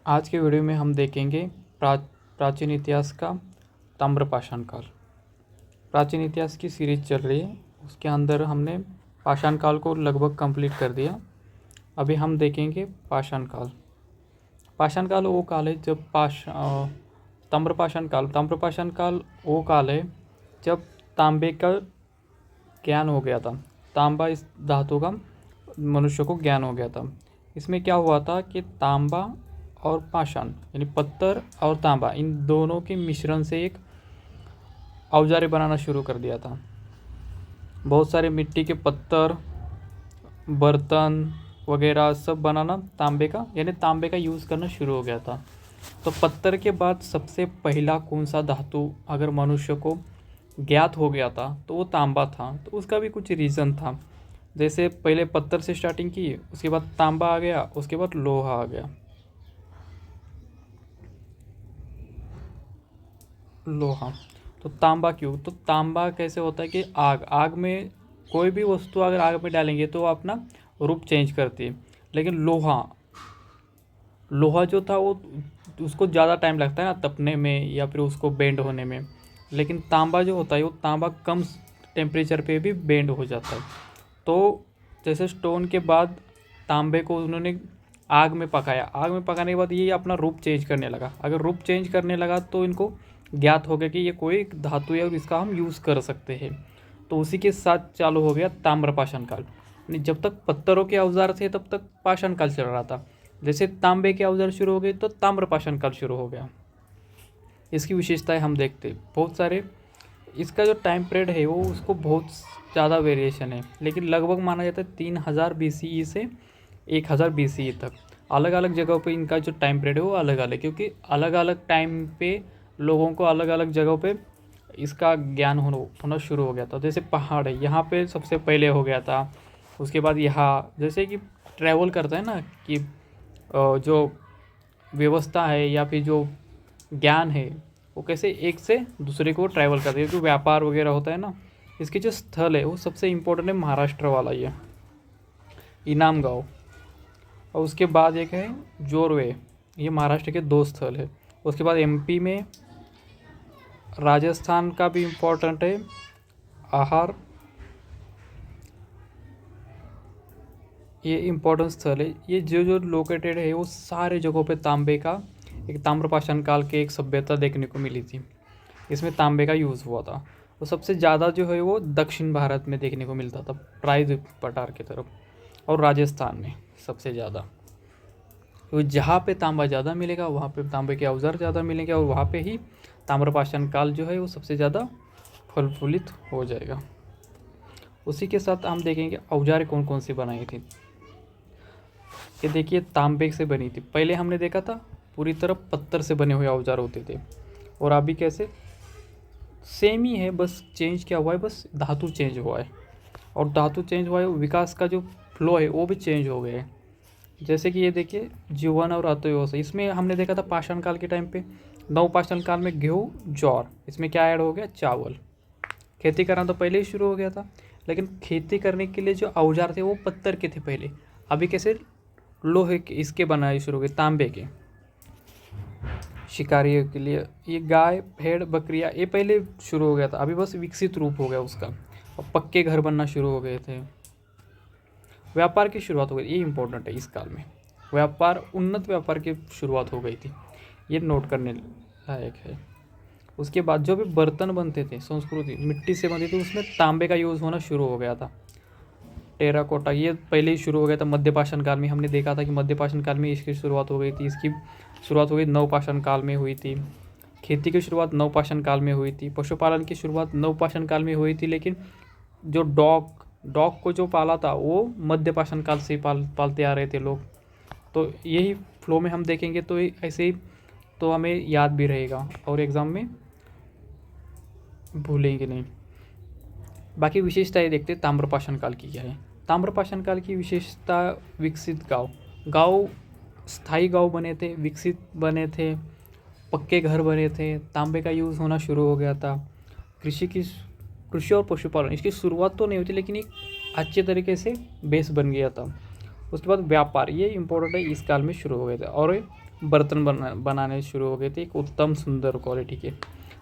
आज के वीडियो में हम देखेंगे प्राचीन इतिहास का ताम्रपाषाण काल। प्राचीन इतिहास की सीरीज चल रही है, उसके अंदर हमने पाषाण काल को लगभग कंप्लीट कर दिया। अभी हम देखेंगे पाषाण काल। पाषाण काल वो काल है जब ताम्रपाषाण काल वो काल है जब तांबे का ज्ञान हो गया था। तांबा इस धातु का मनुष्य को ज्ञान हो गया था। इसमें क्या हुआ था कि तांबा और पाषाण यानी पत्थर और तांबा, इन दोनों के मिश्रण से एक औजारे बनाना शुरू कर दिया था। बहुत सारे मिट्टी के पत्थर, बर्तन वगैरह सब बनाना तांबे का यानी तांबे का यूज़ करना शुरू हो गया था। तो पत्थर के बाद सबसे पहला कौन सा धातु अगर मनुष्य को ज्ञात हो गया था तो वो तांबा था। तो उसका भी कुछ रीज़न था। जैसे पहले पत्थर से स्टार्टिंग की, उसके बाद तांबा आ गया, उसके बाद लोहा आ गया। लोहा तो तांबा क्यों? तो तांबा कैसे होता है कि आग में कोई भी वस्तु अगर आग में डालेंगे तो वो अपना रूप चेंज करती है। लेकिन लोहा जो था वो उसको ज़्यादा टाइम लगता है ना तपने में या फिर उसको बेंड होने में। लेकिन तांबा जो होता है वो तांबा कम टेम्परेचर पे भी बेंड हो जाता है। तो जैसे स्टोन के बाद तांबे को उन्होंने आग में पकाया, आग में पकाने के बाद ये अपना रूप चेंज करने लगा। अगर रूप चेंज करने लगा तो इनको ज्ञात हो गया कि ये कोई धातु है और इसका हम यूज़ कर सकते हैं। तो उसी के साथ चालू हो गया ताम्रपाषाण काल। जब तक पत्थरों के औजार थे तब तक पाषाण काल चल रहा था। जैसे तांबे के औजार शुरू हो गए तो ताम्रपाषाण काल शुरू हो गया। इसकी विशेषताएं हम देखते बहुत सारे। इसका जो टाइम पीरियड है वो उसको बहुत ज़्यादा वेरिएशन है, लेकिन लगभग माना जाता है 3000 BCE से 1000 BCE तक। अलग अलग जगहों पे इनका जो टाइम पीरियड है वो अलग अलग, क्योंकि अलग अलग टाइम पे लोगों को अलग अलग जगहों पे इसका ज्ञान होना शुरू हो गया था। जैसे पहाड़ है, यहाँ पे सबसे पहले हो गया था। उसके बाद यहाँ जैसे कि ट्रैवल करता है ना कि जो व्यवस्था है या फिर जो ज्ञान है वो कैसे एक से दूसरे को ट्रैवल करती है, क्योंकि व्यापार वगैरह होता है ना। इसके जो स्थल है वो सबसे इम्पोर्टेंट है महाराष्ट्र वाला, ये इनाम गाँव। और उसके बाद एक है जोरवे, ये महाराष्ट्र के 2 स्थल है। उसके बाद MP में राजस्थान का भी इम्पोर्टेंट है आहार, ये इम्पोर्टेंट स्थल है। ये जो लोकेटेड है वो सारे जगहों पे तांबे का एक ताम्रपाषाण काल के एक सभ्यता देखने को मिली थी। इसमें तांबे का यूज़ हुआ था। तो सबसे ज़्यादा जो है वो दक्षिण भारत में देखने को मिलता था, प्राय पठार की तरफ, और राजस्थान में सबसे ज़्यादा। तो जहाँ पे तांबा ज़्यादा मिलेगा वहाँ पे तांबे के औजार ज़्यादा मिलेंगे और वहाँ पे ही ताम्रपाषाण काल जो है वो सबसे ज़्यादा फल-फूलित हो जाएगा। उसी के साथ हम देखेंगे औजार कौन कौन सी बनाई थी। ये देखिए तांबे से बनी थी। पहले हमने देखा था पूरी तरह पत्थर से बने हुए औजार होते थे, और अभी कैसे सेम ही है, बस चेंज क्या हुआ है, बस धातु चेंज हुआ है। और धातु चेंज हुआ है, विकास का जो फ्लो है वो भी चेंज हो गया है। जैसे कि ये देखिए जीवन और अर्थव्यवस्था, इसमें हमने देखा था पाषाण काल के टाइम पे नवपाषाण काल में गेहूँ, ज्वार, इसमें क्या ऐड हो गया, चावल। खेती करना तो पहले ही शुरू हो गया था, लेकिन खेती करने के लिए जो औजार थे वो पत्थर के थे पहले। अभी कैसे लोहे के इसके बनाए शुरू हो गए, तांबे के। शिकारियों के लिए ये गाय, भेड़, बकरियाँ ये पहले शुरू हो गया था, अभी बस विकसित रूप हो गया उसका, और पक्के घर बनना शुरू हो गए थे। व्यापार की शुरुआत हो गई, ये इंपॉर्टेंट है। इस काल में व्यापार, उन्नत व्यापार की शुरुआत हो गई थी, ये नोट करने लायक है। उसके बाद जो भी बर्तन बनते थे, संस्कृति मिट्टी से बनती थी, उसमें तांबे का यूज़ होना शुरू हो गया था। टेराकोटा ये पहले ही शुरू हो गया था मध्यपाषाण काल में। हमने देखा था कि मध्यपाषाण काल में इसकी शुरुआत हो गई थी। इसकी शुरुआत हो गई नवपाषाण काल में हुई थी। खेती की शुरुआत नवपाषाण काल में हुई थी। पशुपालन की शुरुआत नवपाषाण काल में हुई थी, लेकिन जो डॉग को जो पाला था वो मध्यपाषाण काल से पालते आ रहे थे लोग। तो यही फ्लो में हम देखेंगे तो ऐसे ही तो हमें याद भी रहेगा और एग्ज़ाम में भूलेंगे नहीं। बाकी विशेषताएं देखते ताम्रपाषाण काल की क्या है। ताम्रपाषाण काल की विशेषता, विकसित गाँव स्थायी गाँव बने थे, विकसित बने थे, पक्के घर बने थे, तांबे का यूज़ होना शुरू हो गया था। कृषि और पशुपालन इसकी शुरुआत तो नहीं होती, लेकिन एक अच्छे तरीके से बेस बन गया था। उसके बाद व्यापार, ये इम्पोर्टेंट है, इस काल में शुरू हो गया था। और बर्तन बनाने शुरू हो गए थे, एक उत्तम सुंदर क्वालिटी के।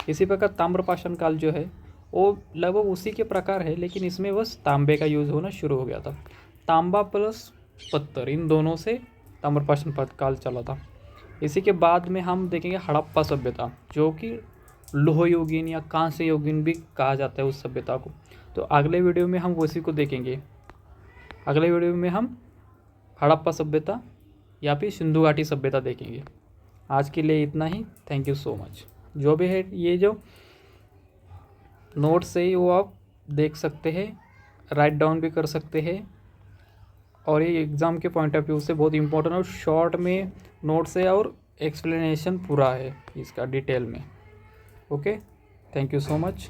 इसी प्रकार ताम्रपाषाण काल जो है वो लगभग उसी के प्रकार है, लेकिन इसमें बस तांबे का यूज़ होना शुरू हो गया था। तांबा प्लस पत्थर, इन दोनों से ताम्रपाषाण काल चला था। इसी के बाद में हम देखेंगे हड़प्पा सभ्यता, जो कि लोह युगीन या कांस्य युगीन भी कहा जाता है उस सभ्यता को। तो अगले वीडियो में हम उसी को देखेंगे। अगले वीडियो में हम हड़प्पा सभ्यता या फिर सिंधु घाटी सभ्यता देखेंगे। आज के लिए इतना ही। Thank you so much. जो भी है ये जो नोट्स है वो आप देख सकते हैं, राइट डाउन भी कर सकते हैं, और ये एग्ज़ाम के पॉइंट ऑफ व्यू से बहुत इंपॉर्टेंट और शॉर्ट में नोट्स है और एक्सप्लेनेशन पूरा है इसका डिटेल में। Okay, thank you so much.